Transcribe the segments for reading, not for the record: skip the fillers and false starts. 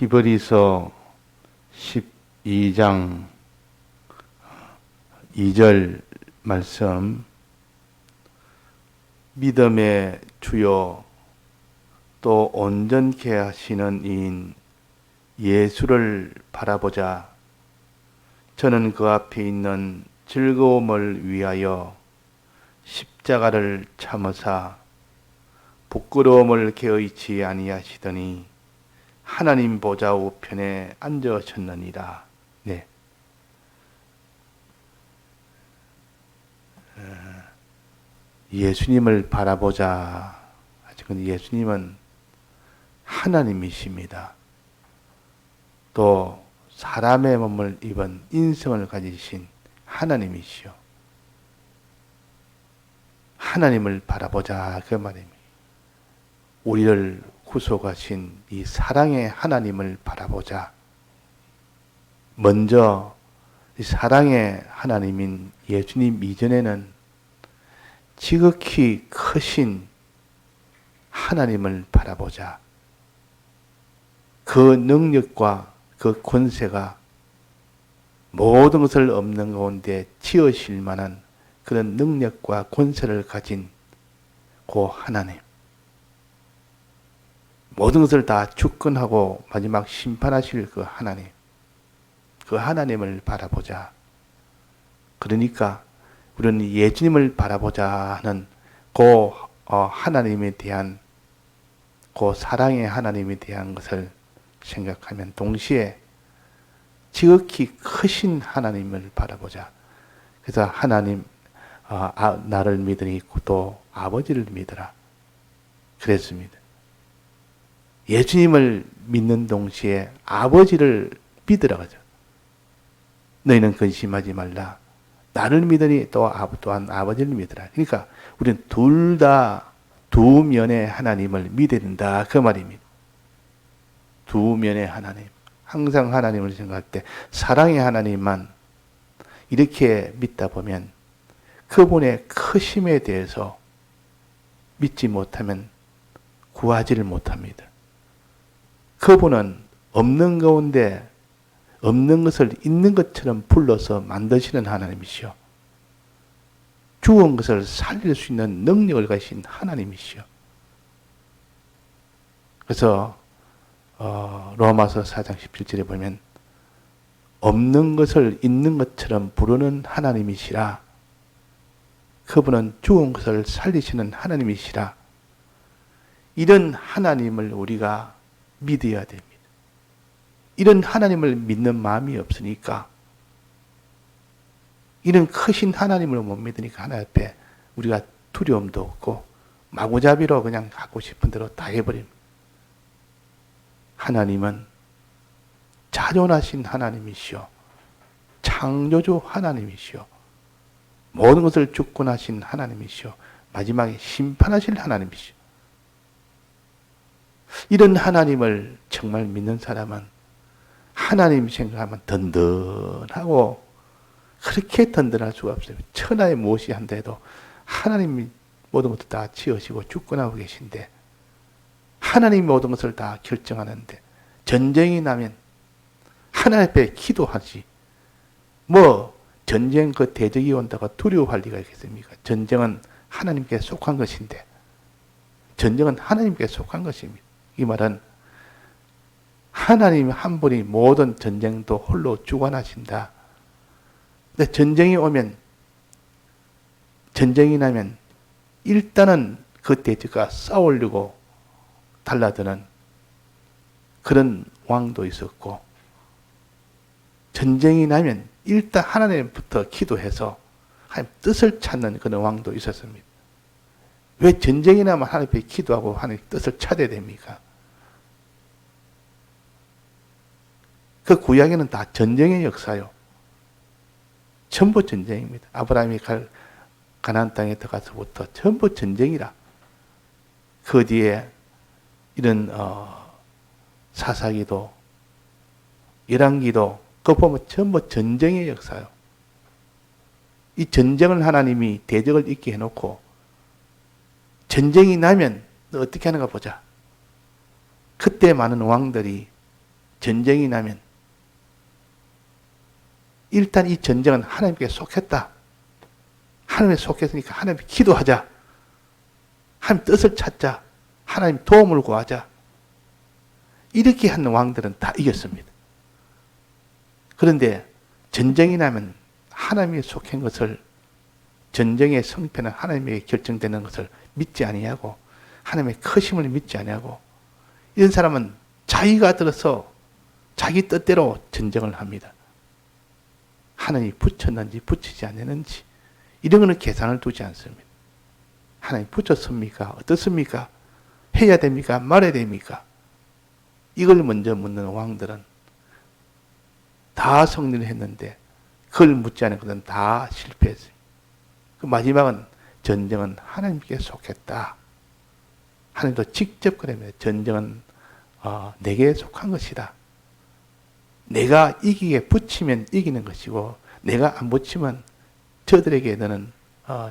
히브리서 12장 2절 말씀, 믿음의 주요 또 온전케 하시는 이인 예수를 바라보자. 저는 그 앞에 있는 즐거움을 위하여 십자가를 참으사 부끄러움을 개의치 아니하시더니 하나님 보좌 우편에 앉으셨느니라. 네. 예수님을 바라보자. 근데 예수님은 하나님이십니다. 또 사람의 몸을 입은 인성을 가지신 하나님이시요. 하나님을 바라보자, 그 말입니다. 우리를 구속하신 이 사랑의 하나님을 바라보자. 먼저 이 사랑의 하나님인 예수님 이전에는 지극히 크신 하나님을 바라보자. 그 능력과 그 권세가 모든 것을 없는 가운데 지으실 만한 그런 능력과 권세를 가진 그 하나님. 모든 것을 다 주권하고 마지막 심판하실 그 하나님. 그 하나님을 바라보자. 그러니까 우리는 예수님을 바라보자 하는 그 하나님에 대한, 그 사랑의 하나님에 대한 것을 생각하면 동시에 지극히 크신 하나님을 바라보자. 그래서 하나님, 나를 믿으니 또 아버지를 믿으라. 그랬습니다. 예수님을 믿는 동시에 아버지를 믿으라 하죠. 너희는 근심하지 말라. 나를 믿으니 또한 아버지를 믿으라. 그러니까 우리는 둘 다 두 면의 하나님을 믿어야 된다, 그 말입니다. 두 면의 하나님. 항상 하나님을 생각할 때 사랑의 하나님만 이렇게 믿다 보면 그분의 크심에 대해서 믿지 못하면 구하지를 못합니다. 그분은 없는 가운데 없는 것을 있는 것처럼 불러서 만드시는 하나님이시요. 죽은 것을 살릴 수 있는 능력을 가진 하나님이시요. 그래서 로마서 4장 17절에 보면 없는 것을 있는 것처럼 부르는 하나님이시라. 그분은 죽은 것을 살리시는 하나님이시라. 이런 하나님을 우리가 믿어야 됩니다. 이런 하나님을 믿는 마음이 없으니까, 이런 크신 하나님을 못 믿으니까 하나님 앞에 우리가 두려움도 없고 마구잡이로 그냥 갖고 싶은 대로 다 해버립니다. 하나님은 자존하신 하나님이시오. 창조주 하나님이시오. 모든 것을 주권하신 하나님이시오. 마지막에 심판하실 하나님이시오. 이런 하나님을 정말 믿는 사람은 하나님 생각하면 든든하고, 그렇게 든든할 수가 없어요. 천하에 무엇이 한다 해도 하나님이 모든 것을 다 지으시고 주권하고 계신데, 하나님이 모든 것을 다 결정하는데, 전쟁이 나면 하나님 앞에 기도하지. 전쟁 그 대적이 온다고 두려워할 리가 있겠습니까? 전쟁은 하나님께 속한 것인데, 전쟁은 하나님께 속한 것입니다. 이 말은 하나님 한 분이 모든 전쟁도 홀로 주관하신다. 근데 전쟁이 나면 일단은 그 대적과 싸우려고 달라드는 그런 왕도 있었고, 전쟁이 나면 일단 하나님부터 기도해서 하나님 뜻을 찾는 그런 왕도 있었습니다. 왜 전쟁이 나면 하나님 앞에 기도하고 하나님 뜻을 찾아야 됩니까? 그 구약에는 다 전쟁의 역사요. 전부 전쟁입니다. 아브라함이 가나안 땅에 들어가서부터 전부 전쟁이라. 그 뒤에 이런 사사기도, 열왕기도, 그거 보면 전부 전쟁의 역사요. 이 전쟁을 하나님이 대적을 있게 해놓고, 전쟁이 나면 너 어떻게 하는가 보자. 그때 많은 왕들이 전쟁이 나면 일단 이 전쟁은 하나님께 속했다. 하나님께 속했으니까 하나님께 기도하자. 하나님 뜻을 찾자. 하나님 도움을 구하자. 이렇게 한 왕들은 다 이겼습니다. 그런데 전쟁이 나면 하나님이 속한 것을, 전쟁의 성패는 하나님에게 결정되는 것을 믿지 아니하고 하나님의 크심을 믿지 아니하고, 이런 사람은 자기가 들어서 자기 뜻대로 전쟁을 합니다. 하나님이 붙였는지 붙이지 않았는지 이런 거는 계산을 두지 않습니다. 하나님 붙였습니까? 어떻습니까? 해야 됩니까? 말해야 됩니까? 이걸 먼저 묻는 왕들은 다 승리를 했는데 그걸 묻지 않은 것은 다 실패했어요. 그 마지막은 전쟁은 하나님께 속했다. 하나님도 직접 그러면 전쟁은 내게 속한 것이다. 내가 이기게 붙이면 이기는 것이고 내가 안 붙이면 저들에게 너는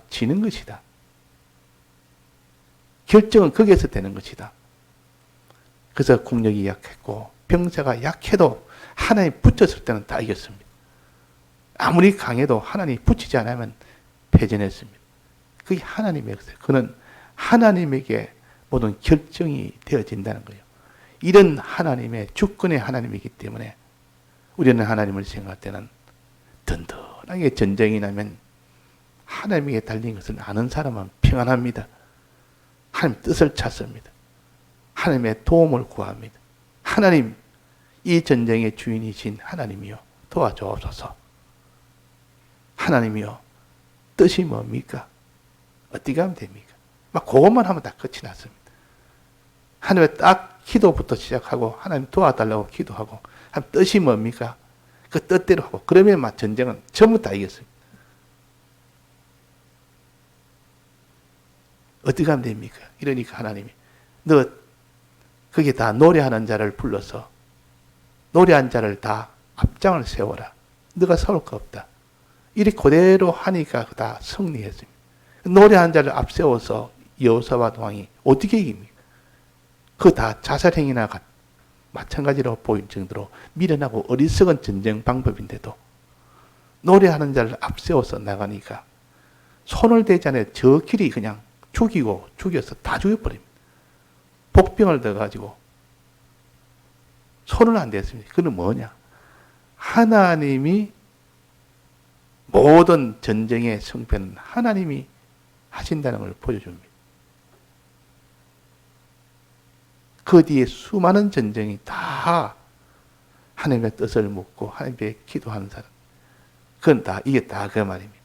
지는 것이다. 결정은 거기에서 되는 것이다. 그래서 국력이 약했고 병사가 약해도 하나님 붙였을 때는 다 이겼습니다. 아무리 강해도 하나님이 붙이지 않으면 패전했습니다. 그게 하나님의 것이에요. 그는 하나님에게 모든 결정이 되어진다는 거예요. 이런 하나님의 주권의 하나님이기 때문에 우리는 하나님을 생각할 때는 든든하게 전쟁이 나면 하나님에게 달린 것을 아는 사람은 평안합니다. 하나님 뜻을 찾습니다. 하나님의 도움을 구합니다. 하나님, 이 전쟁의 주인이신 하나님이요, 도와주옵소서. 하나님이요, 뜻이 뭡니까? 어떻게 하면 됩니까? 막 그것만 하면 다 끝이 났습니다. 하나님의 딱 기도부터 시작하고 하나님 도와달라고 기도하고 하나님 뜻이 뭡니까? 그 뜻대로 하고 그러면 막 전쟁은 전부 다 이겼습니다. 어떻게 하면 됩니까? 이러니까 하나님이 너 거기에 다 노래하는 자를 불러서 노래한 자를 다 앞장을 세워라. 너가 싸울 거 없다. 이렇게 그대로 하니까 다 승리했습니다. 노래한 자를 앞세워서 여호사밧 왕이 어떻게 이깁니까? 그거 다 자살행위나 마찬가지로 보일 정도로 미련하고 어리석은 전쟁 방법인데도 노래하는 자를 앞세워서 나가니까 손을 대지 않아요. 저 길이 그냥 죽여서 다 죽여버립니다. 복병을 넣어가지고 손을 안 댔습니다. 그건 뭐냐? 하나님이 모든 전쟁의 승패는 하나님이 하신다는 걸 보여줍니다. 그 뒤에 수많은 전쟁이 다 하나님의 뜻을 묻고 하나님께 기도하는 사람, 그건 다 이겼다 그 말입니다.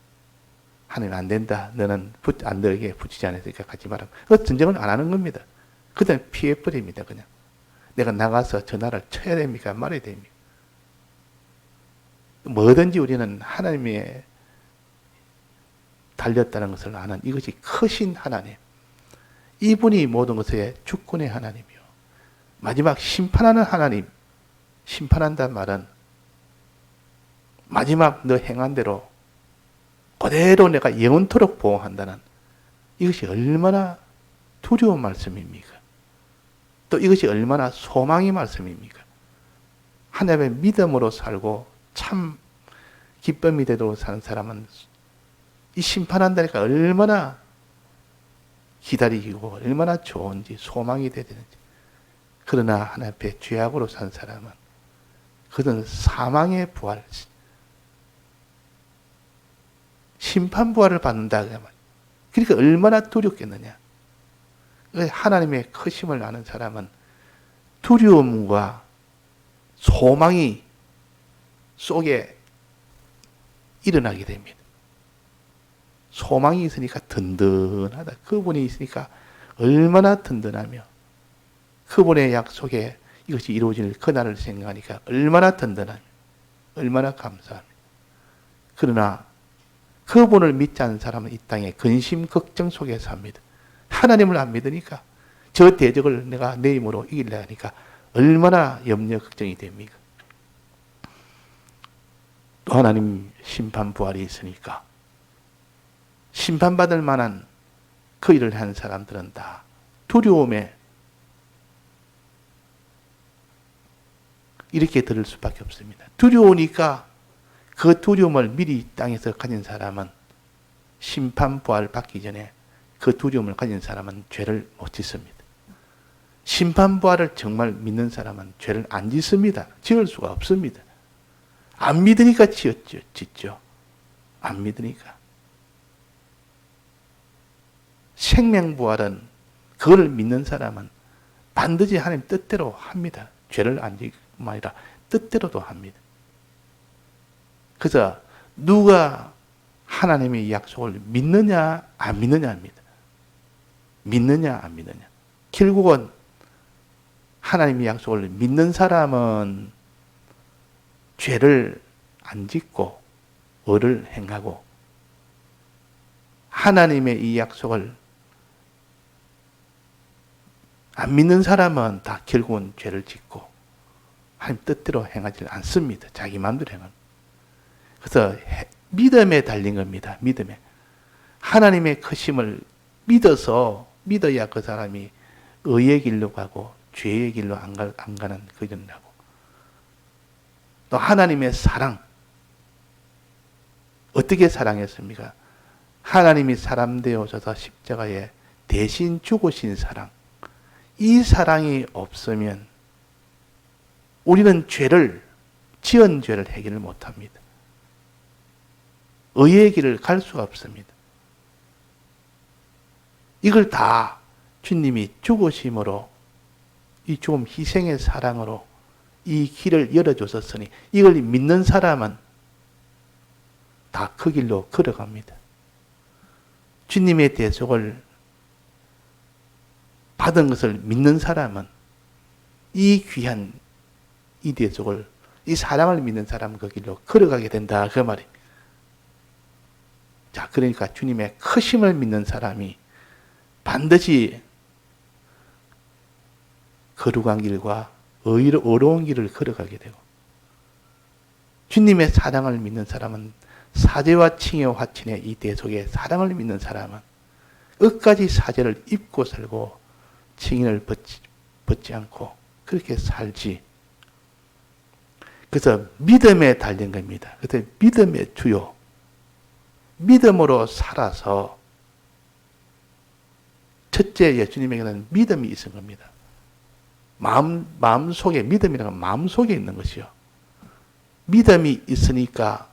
하나님 안 된다. 너는 너에게 붙이지 않았으니까 가지 마라. 그 전쟁을 안 하는 겁니다. 그다음에 피해버립니다. 그냥 내가 나가서 전화를 쳐야 됩니까? 말해야 됩니까? 뭐든지 우리는 하나님의 달렸다는 것을 아는 이것이 크신 하나님. 이분이 모든 것의 주권의 하나님이요. 마지막 심판하는 하나님. 심판한다는 말은 마지막 너 행한 대로 그대로 내가 영원토록 보호한다는, 이것이 얼마나 두려운 말씀입니까? 또 이것이 얼마나 소망의 말씀입니까? 하나님의 믿음으로 살고 참 기쁨이 되도록 사는 사람은 이 심판한다니까 얼마나 기다리고 얼마나 좋은지 소망이 되야 되는지. 그러나 하나님 앞에 죄악으로 산 사람은 그는 사망의 부활, 심판 부활을 받는다. 그러니까 얼마나 두렵겠느냐. 하나님의 크심을 아는 사람은 두려움과 소망이 속에 일어나게 됩니다. 소망이 있으니까 든든하다. 그분이 있으니까 얼마나 든든하며 그분의 약속에 이것이 이루어질 그날을 생각하니까 얼마나 든든하며 얼마나 감사합니다. 그러나 그분을 믿지 않는 사람은 이 땅에 근심 걱정 속에 삽니다. 하나님을 안 믿으니까 저 대적을 내가 내 힘으로 이기려 하니까 얼마나 염려 걱정이 됩니까? 또 하나님 심판 부활이 있으니까 심판받을 만한 그 일을 한 사람들은 다 두려움에 이렇게 들을 수밖에 없습니다. 두려우니까 그 두려움을 미리 땅에서 가진 사람은 심판부활 받기 전에 그 두려움을 가진 사람은 죄를 못 짓습니다. 심판부활을 정말 믿는 사람은 죄를 안 짓습니다. 지을 수가 없습니다. 안 믿으니까 짓죠. 안 믿으니까. 생명부활은 그걸 믿는 사람은 반드시 하나님 뜻대로 합니다. 죄를 안 짓뿐만 아니라 뜻대로도 합니다. 그래서 누가 하나님의 약속을 믿느냐 안 믿느냐입니다. 믿느냐 안 믿느냐. 결국은 하나님의 약속을 믿는 사람은 죄를 안 짓고 의를 행하고, 하나님의 이 약속을 안 믿는 사람은 다 결국은 죄를 짓고 하나님 뜻대로 행하지 않습니다. 자기 마음대로 행합니다. 그래서 믿음에 달린 겁니다. 믿음에. 하나님의 크심을 믿어야 그 사람이 의의 길로 가고 죄의 길로 안 가는 그전이라고. 또 하나님의 사랑. 어떻게 사랑했습니까? 하나님이 사람 되어져서 십자가에 대신 죽으신 사랑. 이 사랑이 없으면 우리는 지은 죄를 해결을 못합니다. 의의 길을 갈 수가 없습니다. 이걸 다 주님이 죽으심으로, 이 죽음 희생의 사랑으로 이 길을 열어주셨으니 이걸 믿는 사람은 다 그 길로 걸어갑니다. 주님의 대속을 받은 것을 믿는 사람은 이 귀한 이 대속을, 이 사랑을 믿는 사람은 그 길로 걸어가게 된다. 그 말이. 자, 그러니까 주님의 크심을 믿는 사람이 반드시 거룩한 길과 어려운 길을 걸어가게 되고, 주님의 사랑을 믿는 사람은 사죄와 칭의 화친의 이 대속의 사랑을 믿는 사람은 끝까지 사죄를 입고 살고 칭의를 벗지 않고 그렇게 살지. 그래서 믿음에 달린 겁니다. 그래서 믿음의 주요. 믿음으로 살아서 첫째 예수님에게는 믿음이 있은 겁니다. 마음속에, 믿음이라는 건 마음속에 있는 것이요. 믿음이 있으니까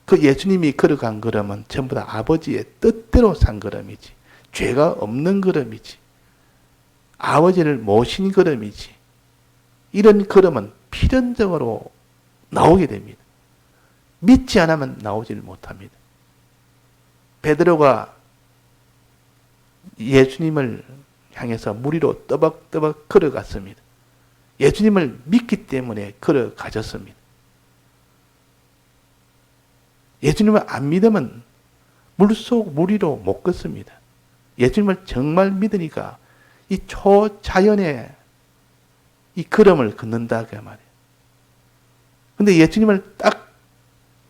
그 예수님이 걸어간 걸음은 전부 다 아버지의 뜻대로 산 걸음이지. 죄가 없는 걸음이지. 아버지를 모신 걸음이지. 이런 걸음은 필연적으로 나오게 됩니다. 믿지 않으면 나오지를 못합니다. 베드로가 예수님을 향해서 물 위로 떠벅떠벅 걸어갔습니다. 예수님을 믿기 때문에 걸어가셨습니다. 예수님을 안 믿으면 물 위로 못 걷습니다. 예수님을 정말 믿으니까 이 초자연의 이 걸음을 걷는다 그 말이에요. 근데 예수님을 딱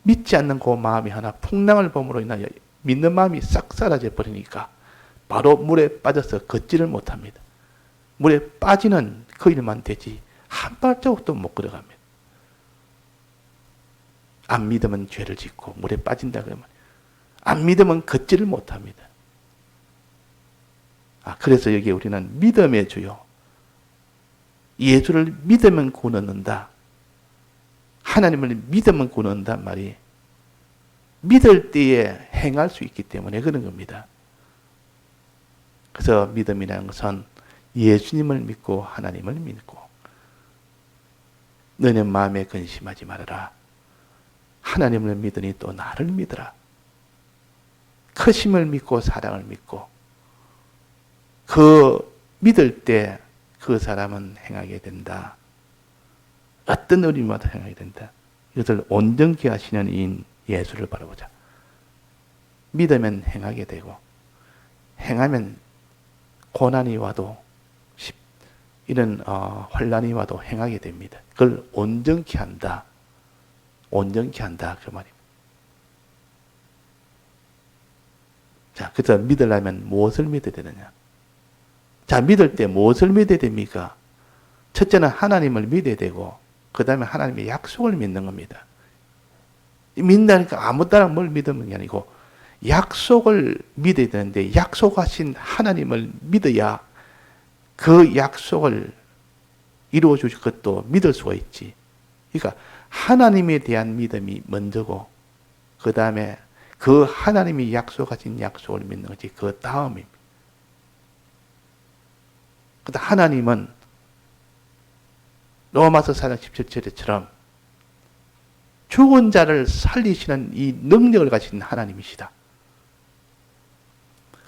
믿지 않는 그 마음이 하나 풍랑을 봄으로 인하여 믿는 마음이 싹 사라져 버리니까 바로 물에 빠져서 걷지를 못합니다. 물에 빠지는 그 일만 되지 한 발자국도 못 걸어갑니다. 안 믿으면 죄를 짓고 물에 빠진다 그러면 안 믿으면 걷지를 못합니다. 그래서 여기 우리는 믿음의 주요. 예수를 믿으면 구원 얻는다. 하나님을 믿으면 구원 얻는단 말이 믿을 때에 행할 수 있기 때문에 그런 겁니다. 그래서 믿음이라는 것은 예수님을 믿고 하나님을 믿고 너는 마음에 근심하지 말아라. 하나님을 믿으니 또 나를 믿으라. 크심을 믿고 사랑을 믿고 그 믿을 때 그 사람은 행하게 된다. 어떤 의미마다 행하게 된다. 이것을 온전케 하시는 이인 예수를 바라보자. 믿으면 행하게 되고 행하면 고난이 와도 이런 환난이 와도 행하게 됩니다. 그걸 온전케 한다. 온전케 한다 그 말입니다. 자, 그래서 믿으려면 무엇을 믿어야 되느냐? 자, 믿을 때 무엇을 믿어야 됩니까? 첫째는 하나님을 믿어야 되고 그 다음에 하나님의 약속을 믿는 겁니다. 믿는다니까 아무 따라 뭘 믿으면 게 아니고 약속을 믿어야 되는데 약속하신 하나님을 믿어야 그 약속을 이루어 주실 것도 믿을 수가 있지. 그러니까 하나님에 대한 믿음이 먼저고 그 다음에 그 하나님이 약속하신 약속을 믿는 것이 그 다음입니다. 그러니까 하나님은 로마서 4장 17절처럼 죽은 자를 살리시는 이 능력을 가진 하나님이시다.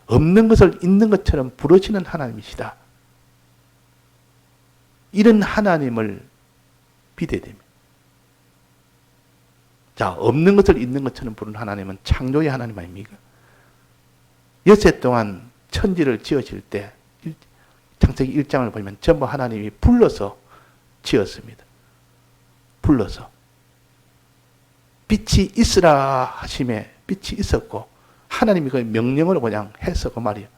없는 것을 있는 것처럼 부르시는 하나님이시다. 이런 하나님을 믿어야 됩니다. 자, 없는 것을 있는 것처럼 부르는 하나님은 창조의 하나님 아닙니까? 여세 동안 천지를 지으실 때 창세기 1장을 보면 전부 하나님이 불러서 지었습니다. 불러서. 빛이 있으라 하심에 빛이 있었고 하나님이 그 명령으로 그냥 했어 그 말이에요.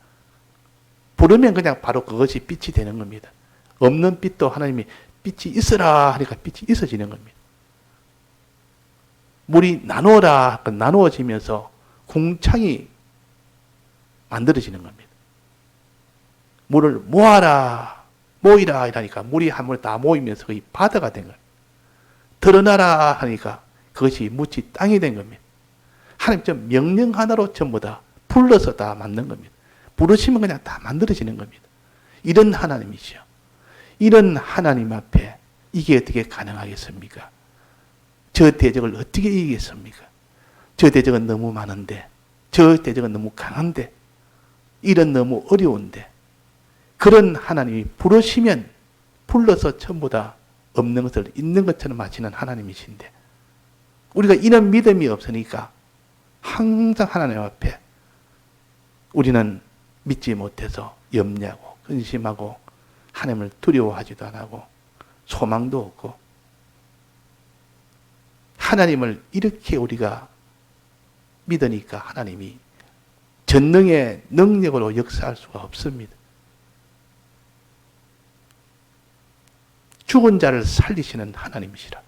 부르면 그냥 바로 그것이 빛이 되는 겁니다. 없는 빛도 하나님이 빛이 있으라 하니까 빛이 있어지는 겁니다. 물이 나누어라 나누어지면서 궁창이 만들어지는 겁니다. 물을 모아라 모이라 이러니까 물이 한 물 다 모이면서 거의 바다가 된 거예요. 드러나라 하니까 그것이 묻이 땅이 된 겁니다. 하나님 좀 명령 하나로 전부 다 불러서 다 만든 겁니다. 부르시면 그냥 다 만들어지는 겁니다. 이런 하나님이시요. 이런 하나님 앞에 이게 어떻게 가능하겠습니까? 저 대적을 어떻게 이기겠습니까? 저 대적은 너무 많은데, 저 대적은 너무 강한데, 이런 너무 어려운데, 그런 하나님이 부르시면 불러서 전부 다 없는 것을 있는 것처럼 하시는 하나님이신데, 우리가 이런 믿음이 없으니까 항상 하나님 앞에 우리는 믿지 못해서 염려하고 근심하고 하나님을 두려워하지도 안 하고 소망도 없고 하나님을 이렇게 우리가 믿으니까 하나님이 전능의 능력으로 역사할 수가 없습니다. 죽은 자를 살리시는 하나님이시라.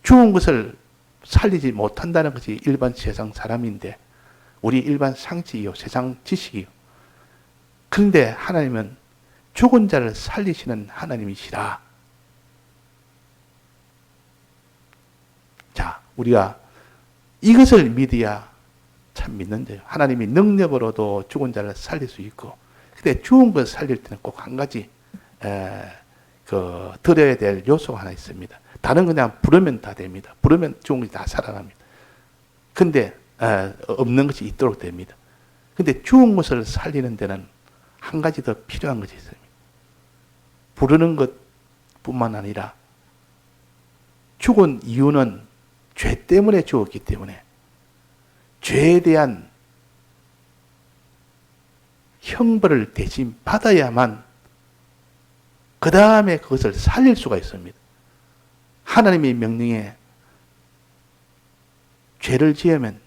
죽은 것을 살리지 못한다는 것이 일반 세상 사람인데 우리 일반 상식이요 세상 지식이요. 그런데 하나님은 죽은 자를 살리시는 하나님이시라. 자, 우리가 이것을 믿어야 참 믿는데요. 하나님이 능력으로도 죽은 자를 살릴 수 있고, 근데 죽은 것을 살릴 때는 꼭 한 가지 들어야 될 요소가 하나 있습니다. 다른 그냥 부르면 다 됩니다. 부르면 죽은 것이 다 살아납니다. 근데 없는 것이 있도록 됩니다. 근데 죽은 것을 살리는 데는 한 가지 더 필요한 것이 있습니다. 부르는 것뿐만 아니라 죽은 이유는 죄 때문에 죽었기 때문에 죄에 대한 형벌을 대신 받아야만 그 다음에 그것을 살릴 수가 있습니다. 하나님의 명령에 죄를 지으면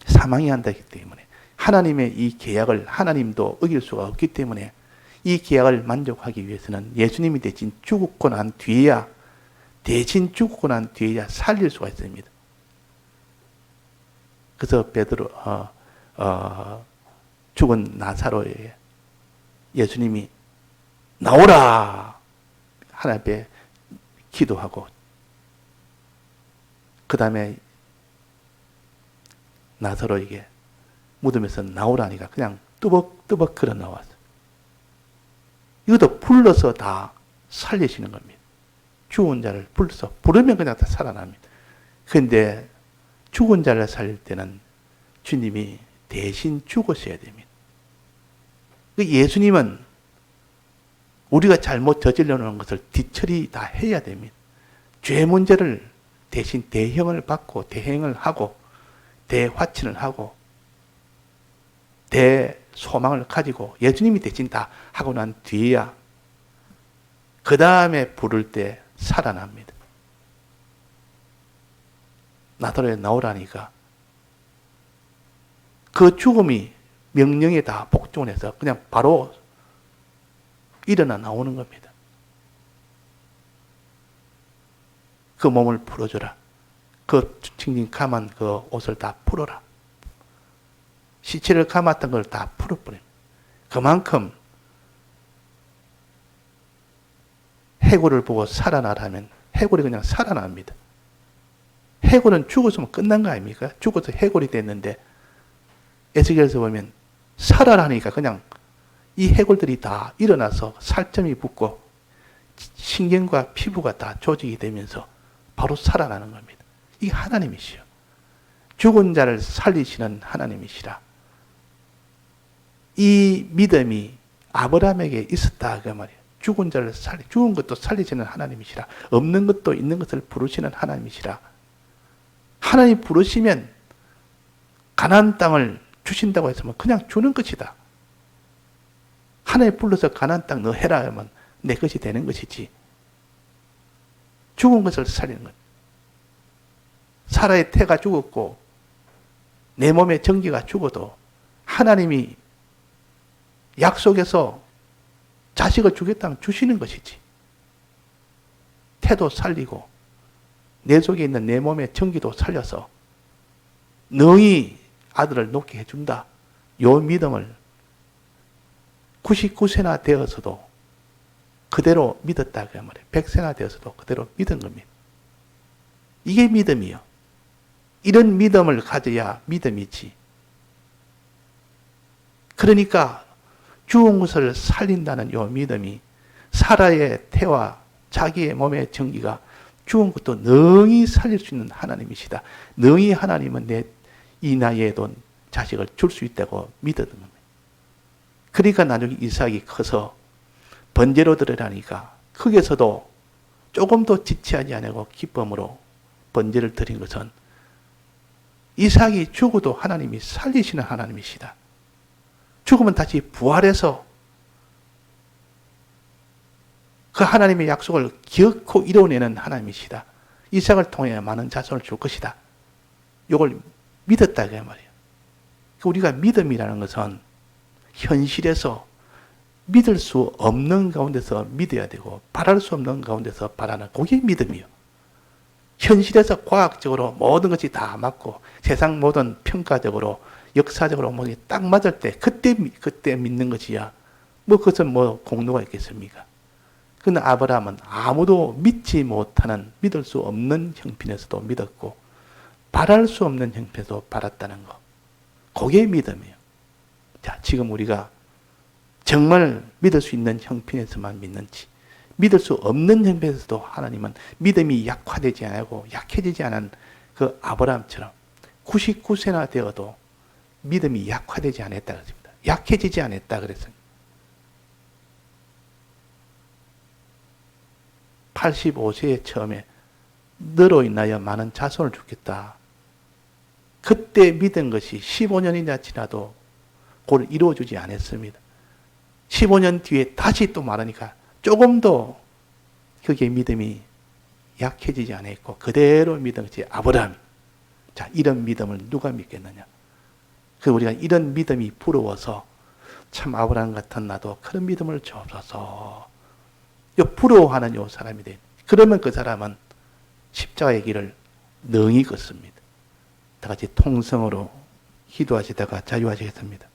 사망이 한다기 때문에 하나님의 이 계약을 하나님도 어길 수가 없기 때문에 이 계약을 만족하기 위해서는 예수님이 대신 죽고 난 뒤에야 살릴 수가 있습니다. 그래서 베드로 죽은 나사로에게 예수님이 나오라 하나님 앞에 기도하고 그 다음에 나사로에게 무덤에서 나오라니까 그냥 뚜벅뚜벅 걸어 나왔어요. 이것도 불러서 다 살리시는 겁니다. 죽은 자를 불러서 부르면 그냥 다 살아납니다. 그런데 죽은 자를 살릴 때는 주님이 대신 죽으셔야 됩니다. 예수님은 우리가 잘못 저질러 놓은 것을 뒤처리 다 해야 됩니다. 죄 문제를 대신 대형을 받고 대행을 하고 대화친을 하고 대소망을 가지고 예수님이 대신 다 하고 난 뒤에야 그 다음에 부를 때 살아납니다. 나사로에 나오라니까 그 죽음이 명령에 다 복종해서 그냥 바로 일어나 나오는 겁니다. 그 몸을 풀어줘라. 그 징징 감은 그 옷을 다 풀어라. 시체를 감았던 걸 다 풀어버려. 그만큼 해골을 보고 살아나라면 해골이 그냥 살아납니다. 해골은 죽었으면 끝난 거 아닙니까? 죽어서 해골이 됐는데 에스겔에서 보면 살아나니까 그냥 이 해골들이 다 일어나서 살점이 붙고 신경과 피부가 다 조직이 되면서 바로 살아나는 겁니다. 이게 하나님이시요. 죽은 자를 살리시는 하나님이시라. 이 믿음이 아브라함에게 있었다 그 말이에요. 죽은 자를 죽은 것도 살리시는 하나님이시라. 없는 것도 있는 것을 부르시는 하나님이시라. 하나님 부르시면 가나안 땅을 주신다고 했으면 그냥 주는 것이다. 하나님 불러서 가나안 땅 너 해라 하면 내 것이 되는 것이지. 죽은 것을 살리는 것. 사라의 태가 죽었고 내 몸의 전기가 죽어도 하나님이 약속해서 자식을 주겠다면 주시는 것이지. 태도 살리고 내 속에 있는 내 몸의 전기도 살려서 너희 아들을 놓게 해준다. 요 믿음을 99세나 되어서도 그대로 믿었다 그 말이에요. 100세나 되어서도 그대로 믿은 겁니다. 이게 믿음이요. 이런 믿음을 가져야 믿음이지. 그러니까 죽은 것을 살린다는 요 믿음이 사라의 태와 자기의 몸의 전기가 죽은 것도 능히 살릴 수 있는 하나님이시다. 능히 하나님은 내 이 나이에도 자식을 줄 수 있다고 믿었던 겁니다. 그러니까 나중에 이삭이 커서 번제로 드리라니까 거기에서도 조금도 지체하지 않고 기쁨으로 번제를 드린 것은 이삭이 죽어도 하나님이 살리시는 하나님이시다. 죽으면 다시 부활해서 그 하나님의 약속을 기억코 이뤄내는 하나님이시다. 이삭을 통해 많은 자손을 줄 것이다. 이걸 믿었다 그 말이에요. 우리가 믿음이라는 것은 현실에서 믿을 수 없는 가운데서 믿어야 되고 바랄 수 없는 가운데서 바라는 그게 믿음이요. 현실에서 과학적으로 모든 것이 다 맞고 세상 모든 평가적으로 역사적으로 모든 게 딱 맞을 때 그때 믿는 것이야. 뭐 그것은 뭐 공로가 있겠습니까? 그런데 아브라함은 아무도 믿지 못하는 믿을 수 없는 형편에서도 믿었고 바랄 수 없는 형편에서 바랐다는 거. 그게 믿음이에요. 자, 지금 우리가 정말 믿을 수 있는 형편에서만 믿는지 믿을 수 없는 형편에서도 하나님은 믿음이 약화되지 않고 약해지지 않은 그 아브라함처럼 99세나 되어도 믿음이 약화되지 않았다 그랬습니다. 약해지지 않았다 그랬습니다. 85세에 처음에 너로 인하여 많은 자손을 주겠다. 그때 믿은 것이 15년이나 지나도 그걸 이루어주지 않았습니다. 15년 뒤에 다시 또 말하니까 조금도 그게 믿음이 약해지지 않았고 그대로 믿은 것이 아브라함. 자, 이런 믿음을 누가 믿겠느냐? 그 우리가 이런 믿음이 부러워서 참 아브라함 같은 나도 그런 믿음을 주옵소서. 부러워하는 요 사람이 돼. 그러면 그 사람은 십자가의 길을 능히 걷습니다. 다 같이 통성으로 기도하시다가 자유하시겠습니다.